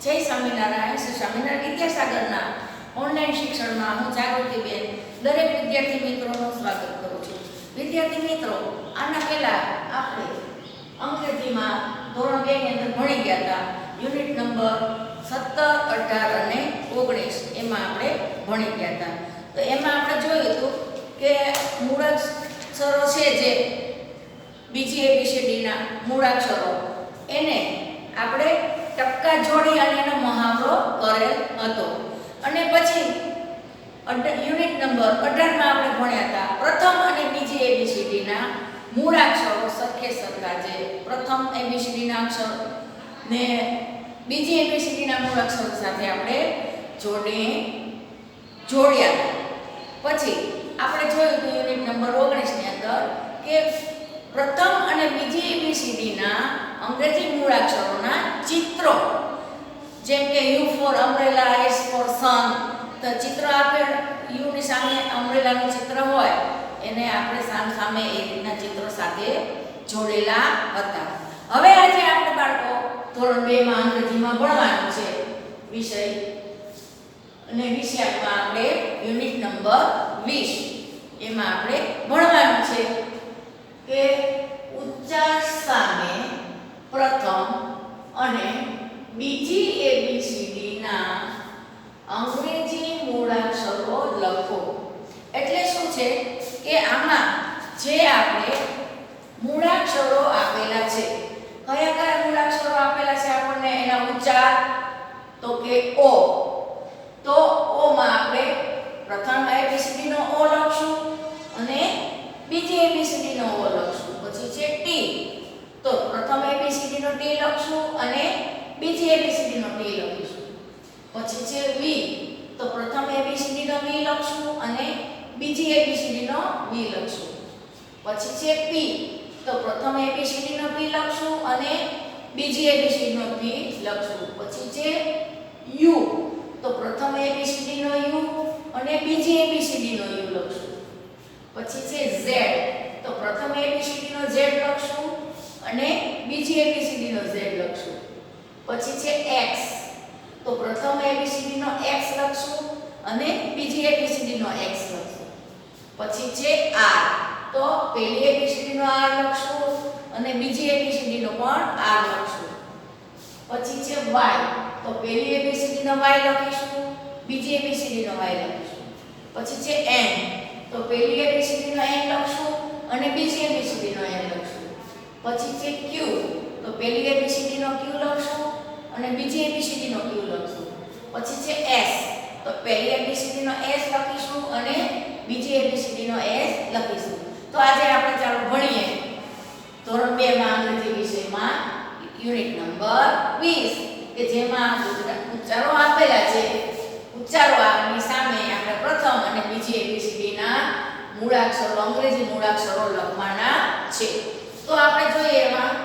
જય સ્વામિનારાયણ. શ્રી સ્વામિનારાયણ વિદ્યાસાગરના ઓનલાઈન શિક્ષણમાં હું જાગૃતિબેન દરેક વિદ્યાર્થી મિત્રોનું સ્વાગત કરું છું. વિદ્યાર્થી મિત્રો, આના પહેલા આપણે અંગ્રેજીમાં ધોરણ 2 ની અંદર ભણી ગયા હતા. યુનિટ નંબર 17, 18 અને 19 એમાં આપણે ભણી ગયા હતા. તો એમાં આપણે જોયું હતું કે મૂળાક્ષરો છે, જે બીજી એબીસીડીના મૂળાક્ષરો, એને આપણે ટપકા જોડી અને એનો મહાવરો કરેલ હતો. અને પછી યુનિટ નંબર 18 માં આપણે ભણ્યા હતા પ્રથમ અને બીજી એબીસીડીના મૂળાક્ષરો સરખે સરખા, જે પ્રથમ એબીસીડીના અક્ષર ને બીજી એબીસીડીના મૂળાક્ષરો સાથે આપણે જોડ્યા હતા. પછી આપણે જોયું હતું યુનિટ નંબર 19 ની અંદર કે પ્રથમ અને બીજી એબીસીડીના અંગ્રેજી મૂળાક્ષરોના ચિત્રો, જેમ કે U for umbrella, S for sun, તો ચિત્ર આપેલ યુ ની સામે અમ્બ્રેલાનું ચિત્ર હોય એને આપણે સામે એ રીતના ચિત્રો સાથે જોડેલા હતા. હવે આજે આપણે બાળકો ધોરણ 2 માં અંગ્રેજીમાં ભણવાનું છે વિષય, અને વિષયમાં આપણે યુનિટ નંબર 20 એમાં આપણે ભણવાનું છે કે ઉચ્ચાર સામે પ્રથમ અને બીજી એબીસીડીના અંગ્રેજી મૂળાક્ષરો લખો. એટલે શું છે કે આમાં જે આપણે મૂળાક્ષરો આપેલા છે, કયા કયા મૂળાક્ષરો આપેલા છે આપણને, એના ઉચ્ચાર, તો કે ઓ. તો ઓ માં આપણે પ્રથમ એબીસીડી નો ઓ લખશું અને બીજી એબીસીડી નો ઓ લખશું. પછી છે ટી, તો પ્રથમ એબીસીડી નો ટી લખશું અને બીજી એબીસીડી નો ટી લખીશું. પછી છે વી, તો પ્રથમ એબીસીડી નો વી લખશું અને બીજી એબીસીડી નો વી લખશું. પછી છે પી, તો પ્રથમ એબીસીડી નો પી લખશું અને બીજી એબીસીડી નો પી લખશું. પછી છે યુ, તો પ્રથમ એબીસીડી નો યુ અને બીજી એબીસીડી નો યુ લખશું. પછી છે ઝેડ, તો પ્રથમ એબીસીડી નો ઝેડ લખશું અને બીજી એબીસીડી નો ઝેડ લખશું. પછી છે એક્સ, તો પ્રથમ એબીસીડી નો એક્સ લખશું અને બીજી એબીસીડી નો એક્સ લખશું. પછી છે આર, તો પહેલી એબીસીડી નો આર લખશું અને બીજી એબીસીડી નો પણ આર લખશું. પછી છે વાય, તો પહેલી એબીસીડી નો વાય લખીશું, બીજી એબીસીડી નો વાય લખીશું. પછી છે એન, તો પહેલી એબીસીડી નો એન લખશું અને બીજી એબીસીડી નો એન લખશું. પછી છે ક્યુ, તો પહેલી એબીસીડી નો ક્યુ લખશું અને બીજી એબીસીડી નો ક્યુ લખશું. પછી છે એસ, તો પહેલી એબીસીડી નો એસ લખીશું અને બીજી એબીસીડી નો એસ લખીશું. તો આજે આપણે ચાલો ભણીએ ધોરણ 2 માં અંગ્રેજી વિષયમાં યુનિટ નંબર 20 કે જેમાં ઉચ્ચારો આપેલા છે. ઉચ્ચારો આપની સામે આપણે પ્રથમ અને બીજી એબીસીડી ના મૂળાક્ષરો, અંગ્રેજી મૂળાક્ષરો લખવાના છે. તો આપણે જોઈએ એમાં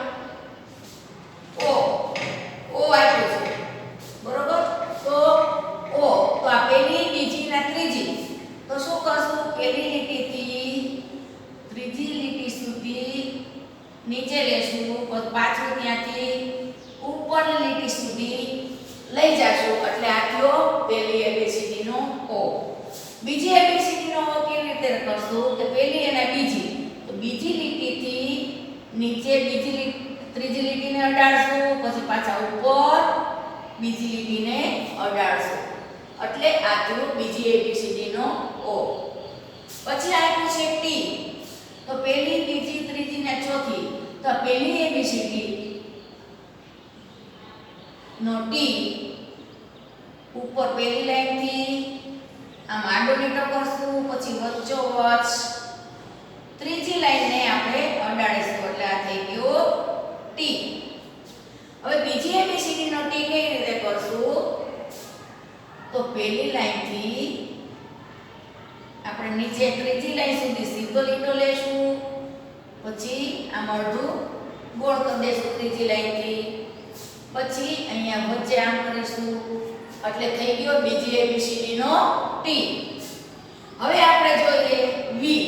ઓ આપ્યું છે, બરોબર. તો ઓ, તો આ પહેલી, બીજી ને ત્રીજી, તો શું કરશું, પહેલી લીટીથી ત્રીજી લીટી સુધી નીચે લેશું, પાછું ત્યાંથી ઉપરની લીટી સુધી લઈ જાશું, એટલે આ થયો પહેલી એબીસીડી નો ઓ. બીજી એબીસીડી નો ઓ કેવી રીતે કરશું કે પહેલી અને બીજી, તો બીજી લીટીથી નીચે ત્રીજી લીટીને અડાડશું, પછી પાછા ઉપર બીજી લીટીને અડાડશું, એટલે આ થયું બીજી એબીસીડી નો ઓ. પછી આપ્યું છે ટી, તો પહેલી, બીજી, ત્રીજી ને ચોથી, તો પહેલી એબીસીડી નો ટી ઉપર પહેલી લાઈનથી આમ આડો લીટો કરશું, પછી વચ્ચોવચ ત્રીજી લાઈનને આપણે અડાડીશું, એટલે આ થઈ ગયો ટી. હવે બીજી એબીસીડી નો ટી કેવી રીતે કરશું, તો પહેલી લાઈનથી આપણે નીચે ત્રીજી લાઈન સુધી સીધો લીટો લેશું, પછી આમ અડધું ગોળ કરી દેશું ત્રીજી લાઈનથી, પછી અહીંયા વચ્ચે આમ કરીશું, એટલે થઈ ગયો બીજી એબીસીડી નો ટી. હવે આપણે જોઈએ વી,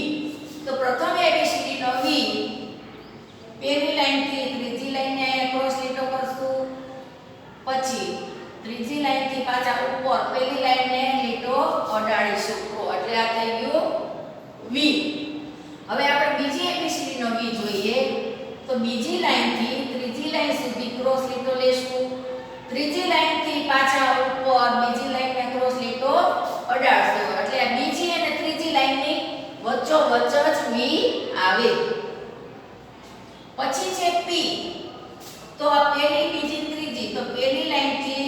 તો પ્રથમ એબીસીડી નો વી પહેલી લાઈનથી ત્રીજી લાઈનને ક્રોસ લીટો કરશું, પછી ત્રીજી લાઈન થી પાછા ઉપર પહેલી લાઈનને લીટો અડાડીશું તો એટલે આ થઈ ગયું વી. હવે આપણે બીજી એબીસીડી નો વી જોઈએ તો બીજી લાઈન થી ત્રીજી લાઈન સુધી ક્રોસ લીટો લેશું. ત્રીજી લાઈન થી પાછા ઉપર બીજી લાઈનને ક્રોસ લીટો અડાડશું એટલે આ બીજી અને ત્રીજી લાઈનની વચ્ચોવચ્ચ જ વી આવે. પછી છે પી. તો આ પહેલી બીજી ત્રીજી તો પહેલી લાઈન થી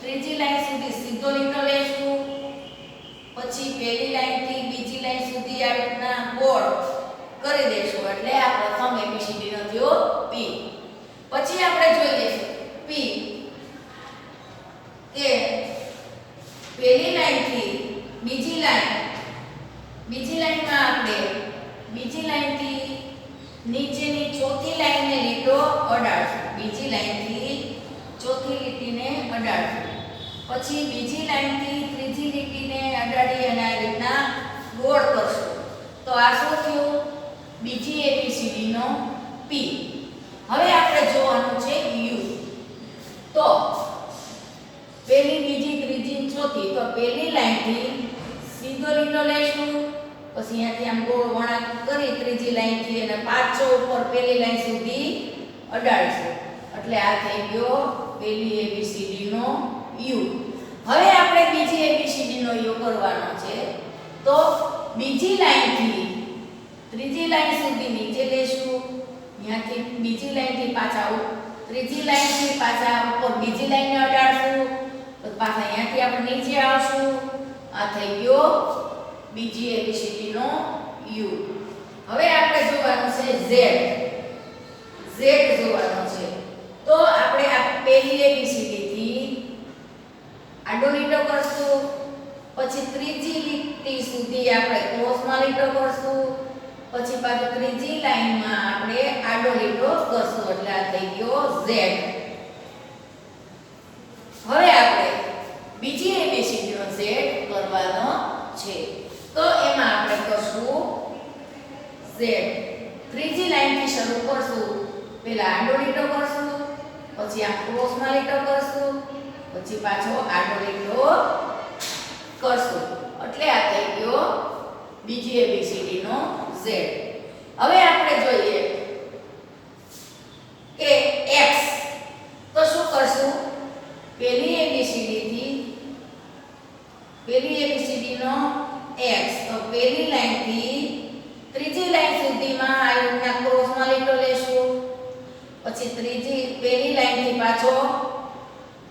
ત્રીજી લાઈન સુધી સીધો લીટો લેશું. પછી પહેલી લાઈન થી બીજી લાઈન સુધી આ રીતના ગોળ કરી દેશું એટલે આ પ્રથમ એબીસીડી નો થયો પી. પછી આપણે જોઈએ પી કે પહેલી લાઈન થી બીજી લાઈનમાં આપણે બીજી લાઈન થી નીચેની ચોથી લાઈનને લીટો અડાડશું. બીજી લાઈન થી ચોથી લીટીને અડાડશું. પછી બીજી લાઈન થી ત્રીજી લીટીને અડાડી અને આ રીતના ગોળ કરશું તો આ શું થયું બીજી એબીસીડી નો પી. હવે આપણે જોવાનું છે યુ. તો પહેલી બીજી ત્રીજી ચોથી તો પહેલી લાઈન થી સીધો લીટો લેશું. પછી અહીંયાથી આમ ગોળ વળાંક કરી ત્રીજી લાઈન થી અને પાછો ઉપર પહેલી લાઈન સુધી અડાડીશું એટલે આ થઈ ગયો પહેલી એબીસીડી નો યુ. હવે આપણે બીજી એબીસીડી નો યુ કરવાનો છે તો બીજી લાઈન થી ત્રીજી લાઈન સુધી નીચે લેશું. અહીંયાથી બીજી લાઈન થી પાછા ત્રીજી લાઈન થી પાછા ઉપર બીજી લાઈનને અડાડશું તો પાછા અહીંયાથી આપણે નીચે આવશું. આ થઈ ગયો બીજી એબીસીડી નો યુ. હવે આપણે જોવાનું છે ઝેડ. ઝેડ જોવાનો છે તો આપણે આ પહેલી એબીસીડી થી આડો લીટો કરશું. પછી ત્રીજી લીટી સુધી આપણે ક્રોસમાં લીટો કરશું. પછી પાછો ત્રીજી લાઈનમાં આપણે આડો લીટો કરશું એટલે આ થઈ ગયો ઝેડ. હવે આપણે બીજી એબીસીડી નો ઝેડ કરવાનો છે તો એમાં આપણે કરશું ઝેડ. ત્રીજી લાઈન થી શરૂ કરશું. પહેલા આડો લીટો કરશું પછી આ ક્રોસમાં લીટો કરશું પછી પાછો આડો લીટો કરશું એટલે આ થઈ ગયો બીજી એબીસીડી નો ઝેડ. હવે આપણે જોઈએ કે એક્સ. તો શું કરશું પહેલી એબીસીડી નો એક્સ તો પહેલી લાઈન થી ત્રીજી લાઈન સુધીમાં આ રીતના ક્રોસમાં લીટો લેશું. પછી પહેલી લાઈન થી પાછો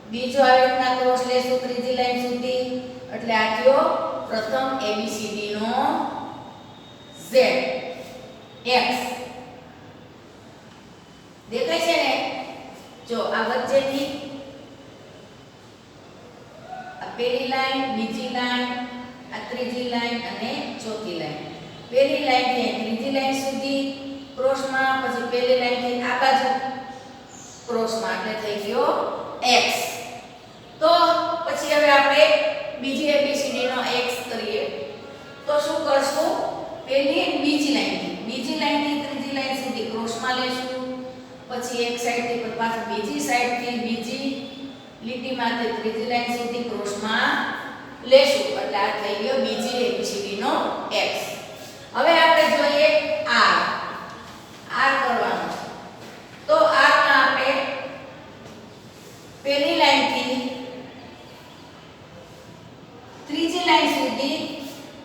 બીજો આ રીતના ક્રોસ લેશું ત્રીજી લાઈન સુધી એટલે આ થયો પ્રથમ એબીસીડી નો ઝેડ એક્સ. દેખાય છે ને જો આ વચ્ચેની આ પહેલી લાઈન બીજી લાઈન આ ત્રીજી લાઈન અને ચોથી લાઈન. પહેલી લાઈન થી ત્રીજી લાઈન સુધી ક્રોસમાં પછી પહેલી લાઈન થી આ બાજુ ક્રોસમાં એટલે થઈ ગયો x. તો પછી હવે આપણે બીજી એબીસીડી નો x કરીએ તો શું કરશું પહેલી બીજી લાઈન થી ત્રીજી લાઈન સુધી ક્રોસમાં લેશું. પછી એક સાઈડ થી પાછું બીજી સાઈડ થી બીજી લીટીમાંથી ત્રીજી લાઈન સુધી ક્રોસમાં લેશું એટલે આ થઈ ગયો બીજી એબીસીડી નો x. હવે આપણે જોઈએ r કરવાનો તો r માં આપણે પહેલી લાઈન થી ત્રીજી લાઈન સુધી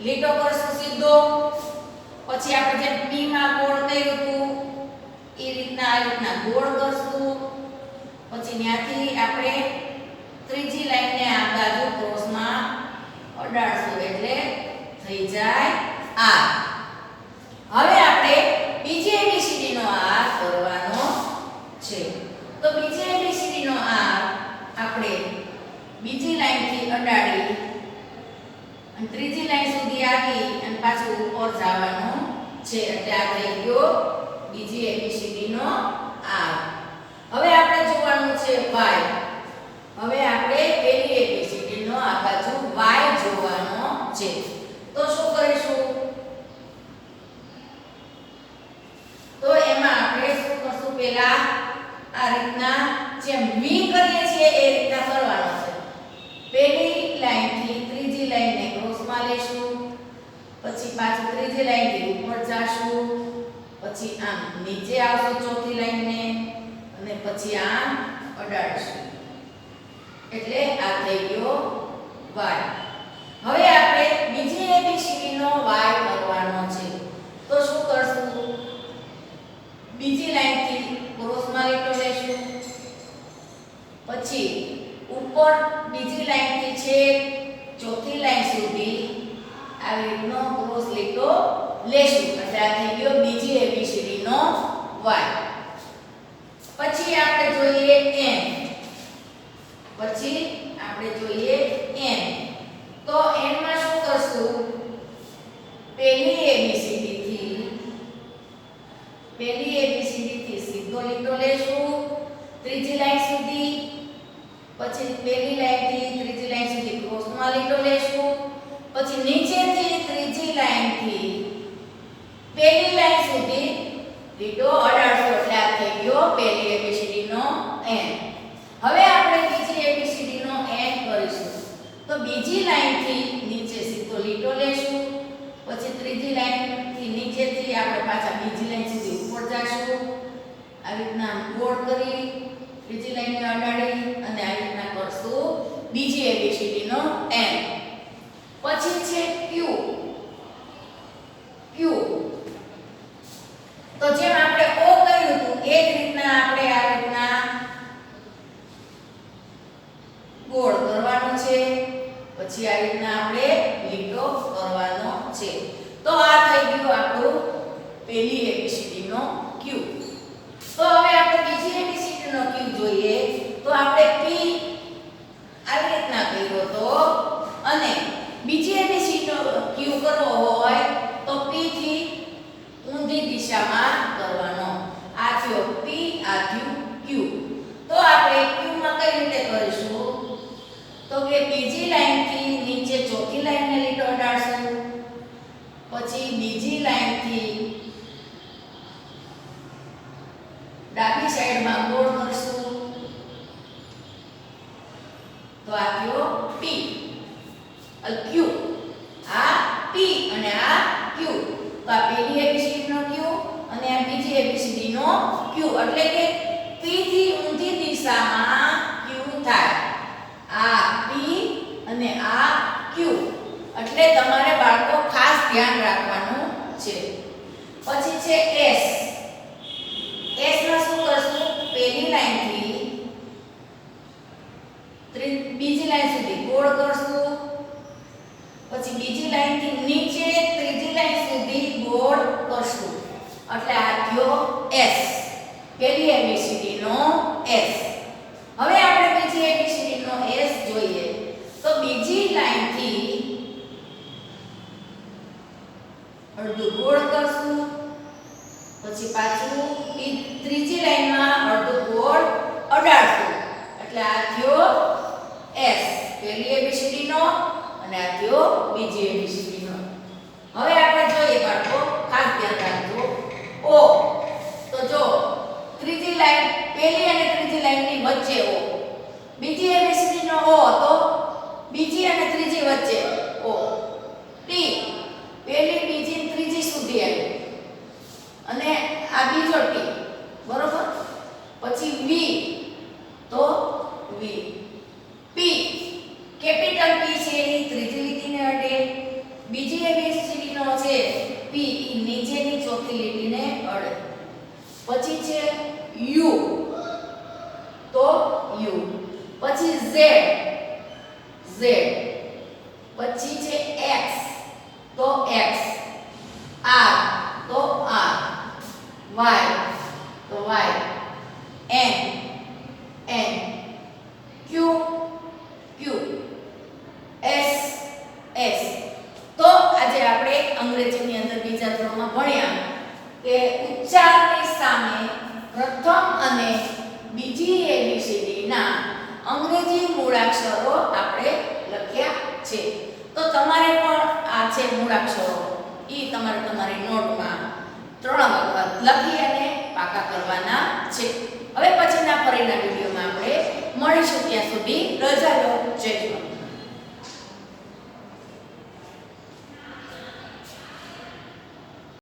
લીટો કરશું સીધો. પછી આપણે જેમ p માં ગોળ કર્યું હતું એ રીતના ગોળ કરશું. પછી ત્યાંથી આપણે ત્રીજી લાઈનને આ બાજુ ક્રોસમાં અડાડશું એટલે થઈ જાય r. હવે આપણે બીજી એબીસીડી નો r કરવાનો છે તો બીજી એબીસીડી નો r આપણે બીજી લાઈન થી અડાડી અને ત્રીજી લાઈન સુધી આવી અને પાછું ઉપર જવાનું છે એટલે આ થઈ ગયો બીજી એબીસીડી નો r. હવે આપણે જોવાનું છે y. હવે આપણે પહેલી એબીસીડી નો આ બાજુ y જોવાનો છે તો શું કરીશું તો એમાં આપણે શું કરશું પહેલા આ રીતના જેમ v કરીએ છીએ એ રીતના કરવાનો છે પાછું ત્રીજી લાઈનથી ઉપર જાશું, પછી આમ નીચે આવશું ચોથી લાઈનને અને પછી આમ અડાડશું, એટલે આ થઈ ગયો y. હવે આપણે બીજી ABCD નો y કરવાનો છે. તો શું કરશું? બીજી લાઈનથી ક્રોસમાં લીટો લેશું, પછી ઉપર બીજી લાઈનથી છેક ચોથી લાઈન સુધી આવી રીતનો ક્રોસ લીટો લેશું, એટલે આ થઈ ગયો બીજી ABCD નો y. પછી આપણે જોઈએ n. પછી આપણે જોઈએ n. તો n માં શું કરશું? પહેલી ABCD થી સીધો લીટો લેશું ત્રીજી લાઈન સુધી, પછી પહેલી લાઈનથી ત્રીજી લાઈન સુધી ક્રોસમાં લીટો લેશું, પછી નીચેથી ત્રીજી લાઈનથી પહેલી લાઈન સુધી લીટો અડાડશું, એટલે આ થઈ ગયો પહેલી ABCD નો n. હવે આપણે બીજી ABCD નો n કરીશું. તો બીજી લાઈનથી નીચે સીધો લીટો લેશું, પછી ત્રીજી લાઈનથી નીચેથી આપણે પાછા બીજી લાઈન સુધી ઉપર જાશું, આવી રીતના ગોળ કરી ત્રીજી લાઈનને અડાડી અને આવી રીતના કરશું બીજી ABCD નો n. પછી છે q. તો જેમ આપણે o કર્યું હતું એ જ રીતના આપણે આ રીતના ગોળ કરવાનો છે, પછી આ રીતના આપણે લીટો કરવાનો છે. તો આ થઈ ગયું આપણું પહેલી ABCD નો q. તો હવે આપણે બીજી ABCD નો q જોઈએ. તો આપણે p આવી રીતના કર્યો તો, અને બીજી ABCD નો q કરવો હોય તો p થી ઊંધી દિશામાં કરવાનો. આ થયો p, આ થયું q. તો આપણે q માં કઈ રીતે કરીશું? તો કે બીજી લાઈનથી નીચે ચોથી લાઈનને લીટો અડાડશું, પછી બીજી લાઈનથી ડાબી સાઈડમાં ગોળ કરશું, તો આ થયો p, q. આ p અને આ q. તો આ પહેલી ABCD નો q અને આ બીજી ABCD નો q, એટલે કે p થી ઊંધી દિશામાં q થાય. આ p અને આ q, એટલે તમારે બાળકો ખાસ ધ્યાન રાખવાનું છે. પછી છે s. s માં શું કરશું? પહેલી લાઈનથી બીજી લાઈન સુધી ગોળ કરશું, પછી બીજી લાઈનથી નીચે ત્રીજી લાઈન સુધી ગોળ કરશું, એટલે આ થયો s, પહેલી ABCD નો s. હવે આપણે બીજી ABCD નો s જોઈએ. તો બીજી લાઈનથી અડધું ગોળ કરશું, પછી પાછું ત્રીજી લાઈનમાં અડધું ગોળ અડાડશું, એટલે આ થયો s, પહેલી ABCD નો અને આ થયો બીજી ABCD નો. હવે આપણે જોઈએ બાળકો, ખાસ ધ્યાન રાખજો o. તો જો ત્રીજી લાઈન, પહેલી અને ત્રીજી લાઈનની વચ્ચે o, બીજી ABCD નો o, તો બીજી અને ત્રીજી વચ્ચે o. t, પહેલી બીજી ત્રીજી સુધી આવી, અને આ બીજો t, બરોબર. પછી v, તો v. p, કેપિટલ p છે એ ત્રીજી લીટીને અડે, બીજી ABCD નો છે p એ નીચેની ચોથી લીટીને અડે. પછી છે u, તો u. પછી z, પછી છે x, તો x. r, તો r. y, તો y. n, q, s. તો આજે આપણે અંગ્રેજીની અંદર બીજા ધોરણમાં ભણ્યા કે ઉચ્ચારની સામે પ્રથમ અને બીજી ABCD ના અંગ્રેજી મૂળાક્ષરો આપણે લખ્યા છે. તો તમારે પણ આ છે મૂળાક્ષરો, એ તમારે તમારી નોટમાં 3 વખત લખી અને પાકા કરવાના છે. હવે પછીના ફરીના વિડીયોમાં આપણે મળીશું. ત્યાં સુધી રજા લો. જય